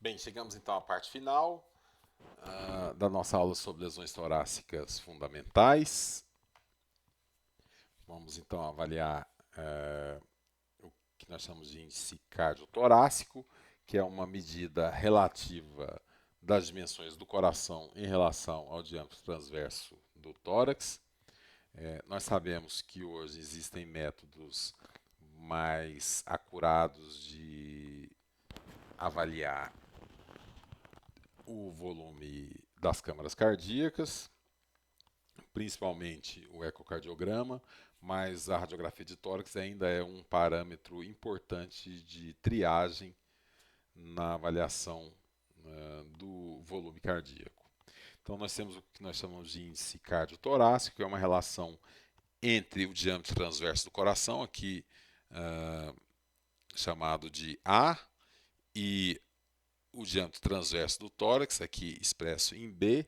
Bem, chegamos então à parte final da nossa aula sobre lesões torácicas fundamentais. Vamos então avaliar o que nós chamamos de índice cardiotorácico, que é uma medida relativa das dimensões do coração em relação ao diâmetro transverso do tórax. Nós sabemos que hoje existem métodos mais acurados de avaliar o volume das câmaras cardíacas, principalmente o ecocardiograma, mas a radiografia de tórax ainda é um parâmetro importante de triagem na avaliação do volume cardíaco. Então nós temos o que nós chamamos de índice cardiotorácico, que é uma relação entre o diâmetro transverso do coração, aqui chamado de A, e o diâmetro transverso do tórax, aqui expresso em B.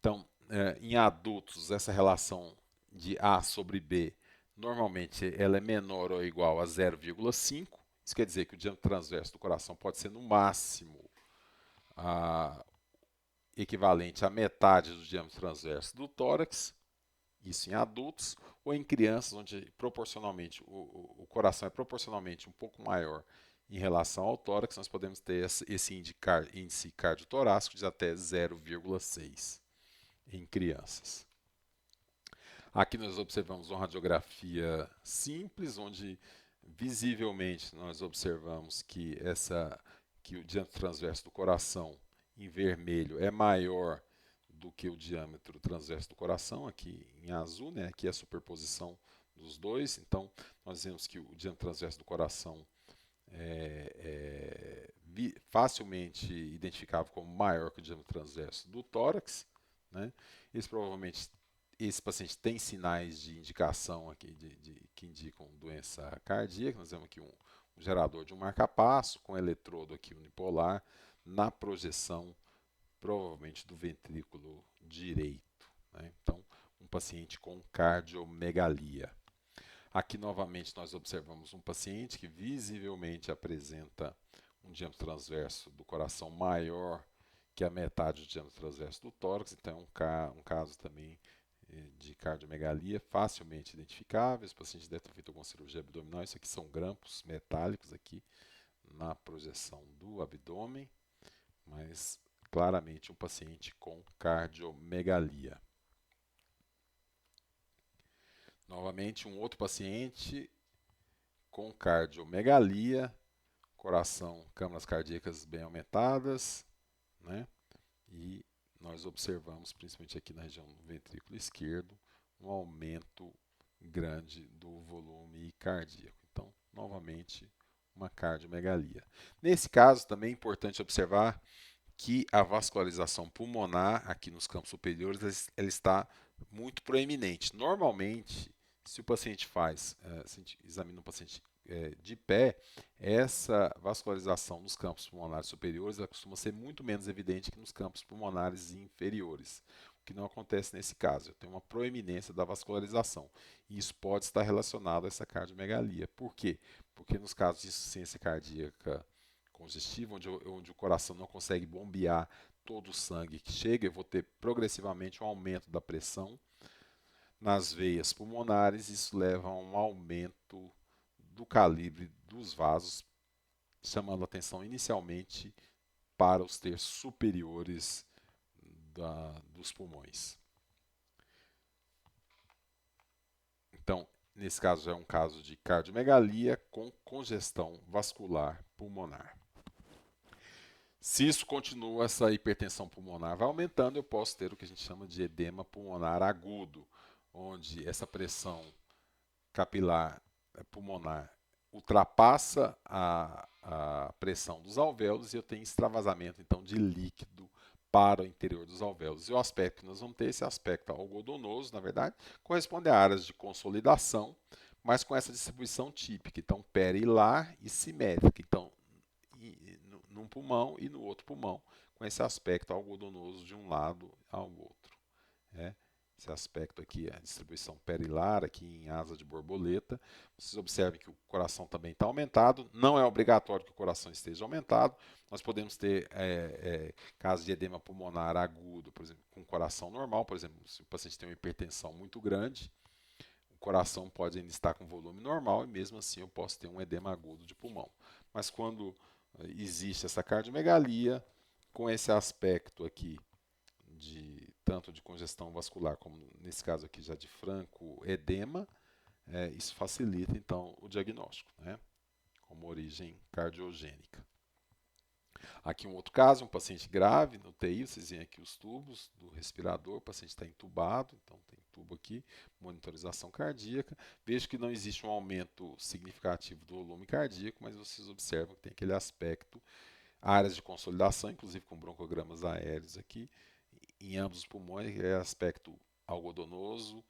Então, em adultos, essa relação de A sobre B, normalmente ela é menor ou igual a 0,5. Isso quer dizer que o diâmetro transverso do coração pode ser no máximo equivalente à metade do diâmetro transverso do tórax, isso em adultos, ou em crianças, onde proporcionalmente o coração é proporcionalmente um pouco maior em relação ao tórax, nós podemos ter esse índice cardiotorácico de até 0,6 em crianças. Aqui nós observamos uma radiografia simples, onde visivelmente nós observamos que o diâmetro transverso do coração em vermelho é maior do que o diâmetro transverso do coração, aqui em azul, né? Aqui é a superposição dos dois. Então, nós vemos que o diâmetro transverso do coração é facilmente identificável como maior que o diâmetro transverso do tórax, né? Esse paciente tem sinais de indicação aqui que indicam doença cardíaca. Nós temos aqui um gerador de um marcapasso com eletrodo aqui unipolar na projeção, provavelmente do ventrículo direito, né? Então, um paciente com cardiomegalia. Aqui novamente nós observamos um paciente que visivelmente apresenta um diâmetro transverso do coração maior que a metade do diâmetro transverso do tórax, então é um caso também de cardiomegalia facilmente identificável. Esse paciente deve ter feito alguma cirurgia abdominal. Isso aqui são grampos metálicos aqui na projeção do abdômen, mas claramente um paciente com cardiomegalia. Novamente, um outro paciente com cardiomegalia, coração, câmaras cardíacas bem aumentadas, né? E nós observamos, principalmente aqui na região do ventrículo esquerdo, um aumento grande do volume cardíaco. Então, novamente, uma cardiomegalia. Nesse caso, também é importante observar que a vascularização pulmonar, aqui nos campos superiores, ela está muito proeminente. Normalmente, se o paciente se a gente examina um paciente de pé, essa vascularização nos campos pulmonares superiores ela costuma ser muito menos evidente que nos campos pulmonares inferiores, o que não acontece nesse caso. Eu tenho uma proeminência da vascularização e isso pode estar relacionado a essa cardiomegalia. Por quê? Porque nos casos de insuficiência cardíaca congestiva, onde o coração não consegue bombear todo o sangue que chega, eu vou ter progressivamente um aumento da pressão nas veias pulmonares. Isso leva a um aumento do calibre dos vasos, chamando a atenção inicialmente para os terços superiores dos pulmões. Então, nesse caso, é um caso de cardiomegalia com congestão vascular pulmonar. Se isso continua, essa hipertensão pulmonar vai aumentando, eu posso ter o que a gente chama de edema pulmonar agudo, onde essa pressão capilar pulmonar ultrapassa a pressão dos alvéolos e eu tenho extravasamento então de líquido para o interior dos alvéolos. E o aspecto que nós vamos ter, esse aspecto algodonoso, na verdade, corresponde a áreas de consolidação, mas com essa distribuição típica, então perilar e simétrica. Então, num pulmão e no outro pulmão, com esse aspecto algodonoso de um lado ao outro. Né? esse aspecto aqui, a distribuição perilar aqui em asa de borboleta. Vocês observem que o coração também está aumentado. Não é obrigatório que o coração esteja aumentado. Nós podemos ter casos de edema pulmonar agudo, por exemplo, com coração normal. Por exemplo, se o paciente tem uma hipertensão muito grande, o coração pode ainda estar com volume normal e mesmo assim eu posso ter um edema agudo de pulmão. Mas quando existe essa cardiomegalia, com esse aspecto aqui, tanto de congestão vascular como nesse caso aqui já de franco edema, isso facilita então o diagnóstico, né, como origem cardiogênica. Aqui um outro caso, um paciente grave no UTI, vocês veem aqui os tubos do respirador, o paciente está entubado, então tem tubo aqui, monitorização cardíaca. Vejo que não existe um aumento significativo do volume cardíaco, mas vocês observam que tem aquele aspecto, áreas de consolidação, inclusive com broncogramas aéreos aqui, em ambos os pulmões, é aspecto algodonoso,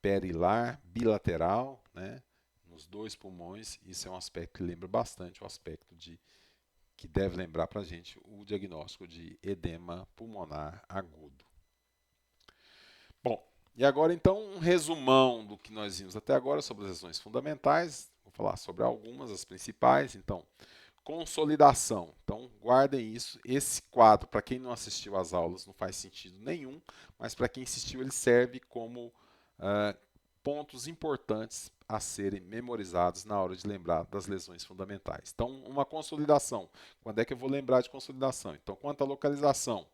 perilar, bilateral, né, nos dois pulmões. Isso é um aspecto que lembra bastante o aspecto que deve lembrar para a gente o diagnóstico de edema pulmonar agudo. Bom, e agora então um resumão do que nós vimos até agora sobre as lesões fundamentais. Vou falar sobre algumas, as principais. Então, consolidação. Então, guardem isso. Esse quadro, para quem não assistiu às aulas, não faz sentido nenhum, mas para quem assistiu, ele serve como pontos importantes a serem memorizados na hora de lembrar das lesões fundamentais. Então, uma consolidação. Quando é que eu vou lembrar de consolidação? Então, quanto à localização?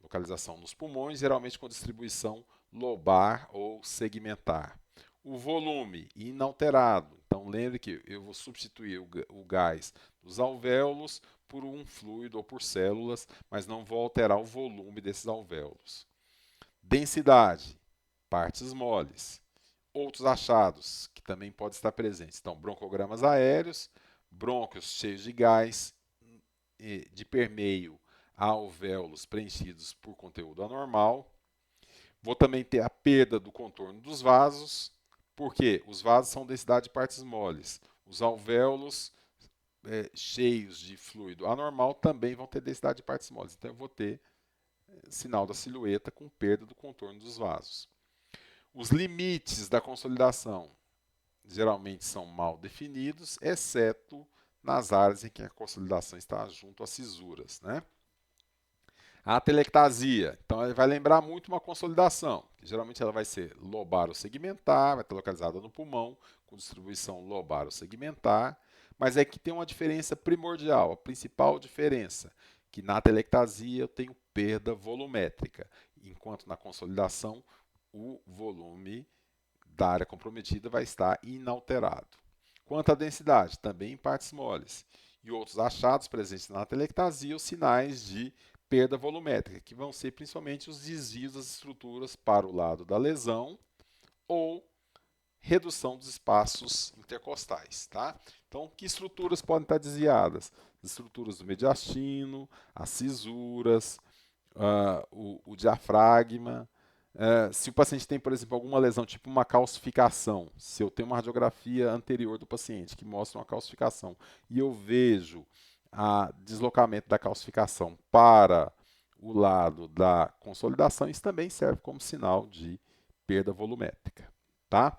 Localização nos pulmões, geralmente com distribuição lobar ou segmentar. O volume inalterado. Então, lembre que eu vou substituir o gás dos alvéolos por um fluido ou por células, mas não vou alterar o volume desses alvéolos. Densidade, partes moles. Outros achados que também podem estar presentes. Então, broncogramas aéreos, brônquios cheios de gás, de permeio a alvéolos preenchidos por conteúdo anormal. Vou também ter a perda do contorno dos vasos, porque os vasos são densidade de partes moles. Os alvéolos cheios de fluido anormal também vão ter densidade de partes moles. Então, eu vou ter sinal da silhueta com perda do contorno dos vasos. Os limites da consolidação geralmente são mal definidos, exceto nas áreas em que a consolidação está junto às cisuras, né? A atelectasia, então ela vai lembrar muito uma consolidação, que geralmente ela vai ser lobar ou segmentar, vai estar localizada no pulmão, com distribuição lobar ou segmentar, mas é que tem uma diferença primordial, a principal diferença, que na atelectasia eu tenho perda volumétrica, enquanto na consolidação o volume da área comprometida vai estar inalterado. Quanto à densidade, também em partes moles. E outros achados presentes na atelectasia, os sinais de perda volumétrica, que vão ser principalmente os desvios das estruturas para o lado da lesão ou redução dos espaços intercostais. Tá? Então, que estruturas podem estar desviadas? As estruturas do mediastino, as cisuras, o diafragma. Se o paciente tem, por exemplo, alguma lesão, tipo uma calcificação, se eu tenho uma radiografia anterior do paciente que mostra uma calcificação e eu vejo o deslocamento da calcificação para o lado da consolidação, isso também serve como sinal de perda volumétrica. Tá?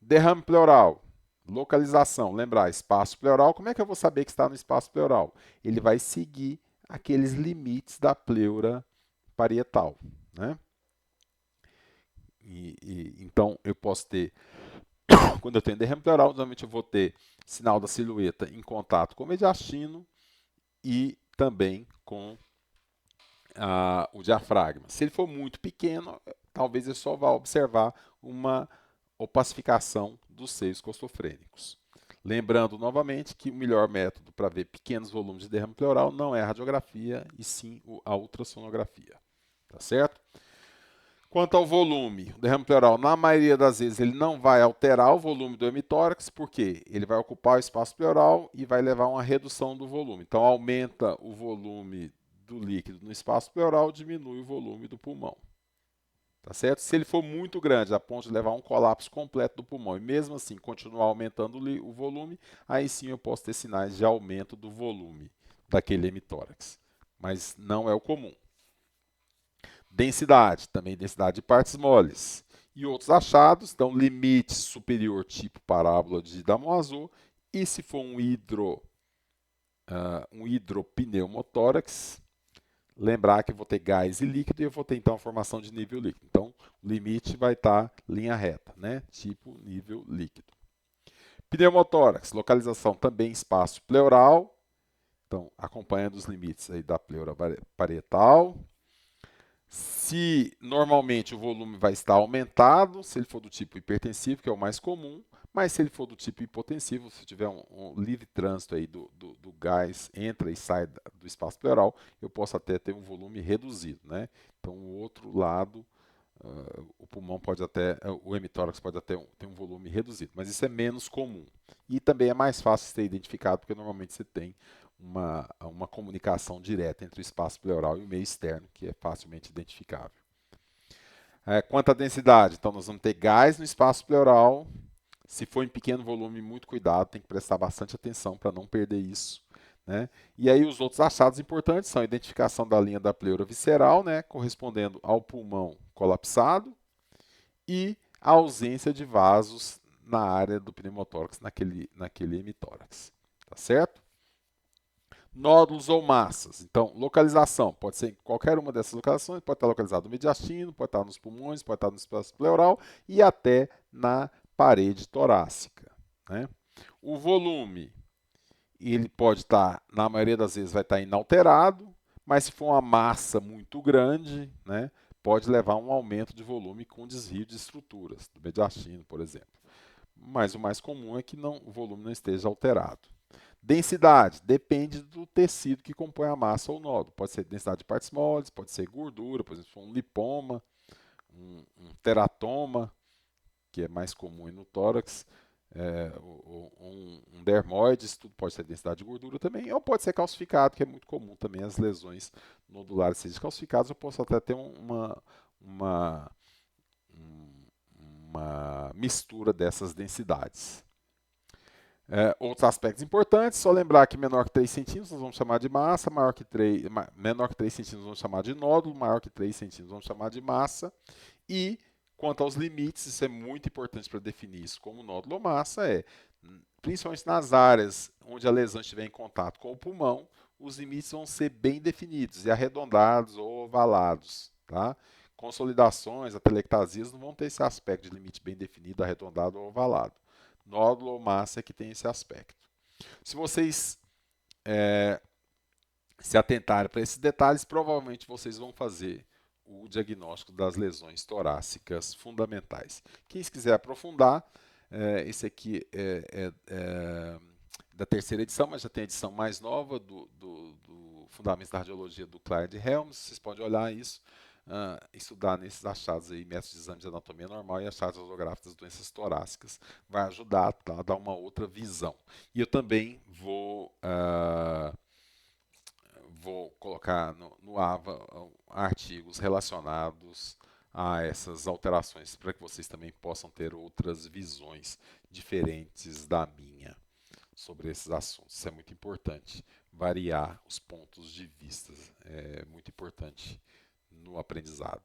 Derrame pleural, localização, lembrar, espaço pleural, como é que eu vou saber que está no espaço pleural? Ele vai seguir aqueles limites da pleura parietal, né? Então, eu posso ter, quando eu tenho derrame pleural, normalmente eu vou ter sinal da silhueta em contato com o mediastino e também com o diafragma. Se ele for muito pequeno, talvez eu só vá observar uma opacificação dos seios costofrênicos. Lembrando novamente que o melhor método para ver pequenos volumes de derrame pleural não é a radiografia, e sim a ultrassonografia. Tá certo? Quanto ao volume, o derrame pleural, na maioria das vezes, ele não vai alterar o volume do hemitórax, porque ele vai ocupar o espaço pleural e vai levar a uma redução do volume. Então, aumenta o volume do líquido no espaço pleural, diminui o volume do pulmão. Tá certo? Se ele for muito grande, a ponto de levar a um colapso completo do pulmão, e mesmo assim continuar aumentando o volume, aí sim eu posso ter sinais de aumento do volume daquele hemitórax. Mas não é o comum. Densidade, também densidade de partes moles. E outros achados, então limite superior tipo parábola de Damoiseau, e se for um hidropneumotórax, lembrar que eu vou ter gás e líquido e eu vou ter então a formação de nível líquido. Então, o limite vai estar linha reta, né? Tipo nível líquido. Pneumotórax, localização também espaço pleural, então acompanhando os limites aí da pleura parietal. Se normalmente o volume vai estar aumentado, se ele for do tipo hipertensivo, que é o mais comum, mas se ele for do tipo hipotensivo, se tiver um livre trânsito aí do gás, entra e sai do espaço pleural, eu posso até ter um volume reduzido, né? Então, o outro lado, o pulmão pode até, o hemitórax pode até ter um volume reduzido, mas isso é menos comum. E também é mais fácil de ser identificado, porque normalmente você tem uma comunicação direta entre o espaço pleural e o meio externo, que é facilmente identificável. Quanto à densidade, então nós vamos ter gás no espaço pleural. Se for em pequeno volume, muito cuidado, tem que prestar bastante atenção para não perder isso. Né? E aí os outros achados importantes são a identificação da linha da pleura visceral, né, correspondendo ao pulmão colapsado, e a ausência de vasos na área do pneumotórax, naquele hemitórax. Tá certo? Nódulos ou massas. Então, localização. Pode ser em qualquer uma dessas localizações. Pode estar localizado no mediastino, pode estar nos pulmões, pode estar no espaço pleural e até na parede torácica. Né? O volume, ele pode estar, na maioria das vezes, vai estar inalterado, mas se for uma massa muito grande, né, pode levar a um aumento de volume com desvio de estruturas, do mediastino, por exemplo. Mas o mais comum é que o volume não esteja alterado. Densidade depende do tecido que compõe a massa ou nódulo. Pode ser densidade de partes moles, pode ser gordura, por exemplo, um lipoma, um teratoma, que é mais comum no tórax, um dermoide, isso tudo pode ser densidade de gordura também, ou pode ser calcificado, que é muito comum também as lesões nodulares serem calcificadas. Eu posso até ter uma mistura dessas densidades. Outros aspectos importantes, só lembrar que menor que 3 centímetros nós vamos chamar de massa, menor que 3 centímetros vamos chamar de nódulo, maior que 3 centímetros vamos chamar de massa. E quanto aos limites, isso é muito importante para definir isso como nódulo ou massa, principalmente nas áreas onde a lesão estiver em contato com o pulmão, os limites vão ser bem definidos e arredondados ou ovalados. Tá? Consolidações, atelectasias não vão ter esse aspecto de limite bem definido, arredondado ou ovalado. Nódulo ou massa é que tem esse aspecto. Se vocês se atentarem para esses detalhes, provavelmente vocês vão fazer o diagnóstico das lesões torácicas fundamentais. Quem quiser aprofundar, esse aqui é da terceira edição, mas já tem a edição mais nova do Fundamentos da Radiologia do Clyde Helms. Vocês podem olhar isso, estudar nesses achados aí, métodos de exame de anatomia normal e achados radiográficos das doenças torácicas. Vai ajudar a dar uma outra visão. E eu também vou colocar no AVA artigos relacionados a essas alterações para que vocês também possam ter outras visões diferentes da minha sobre esses assuntos. Isso é muito importante, variar os pontos de vista, é muito importante no aprendizado.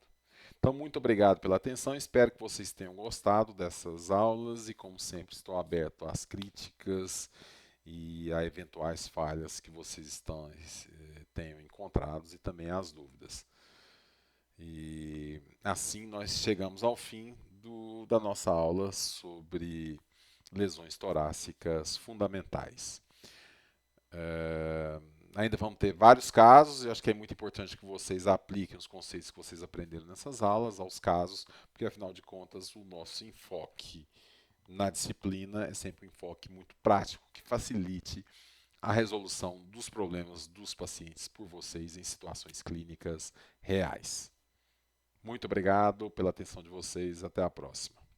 Então, muito obrigado pela atenção, espero que vocês tenham gostado dessas aulas e, como sempre, estou aberto às críticas e a eventuais falhas que vocês tenham encontrados e também às dúvidas. E assim nós chegamos ao fim da nossa aula sobre lesões torácicas fundamentais. Ainda vamos ter vários casos, e acho que é muito importante que vocês apliquem os conceitos que vocês aprenderam nessas aulas aos casos, porque afinal de contas o nosso enfoque na disciplina é sempre um enfoque muito prático, que facilite a resolução dos problemas dos pacientes por vocês em situações clínicas reais. Muito obrigado pela atenção de vocês, até a próxima.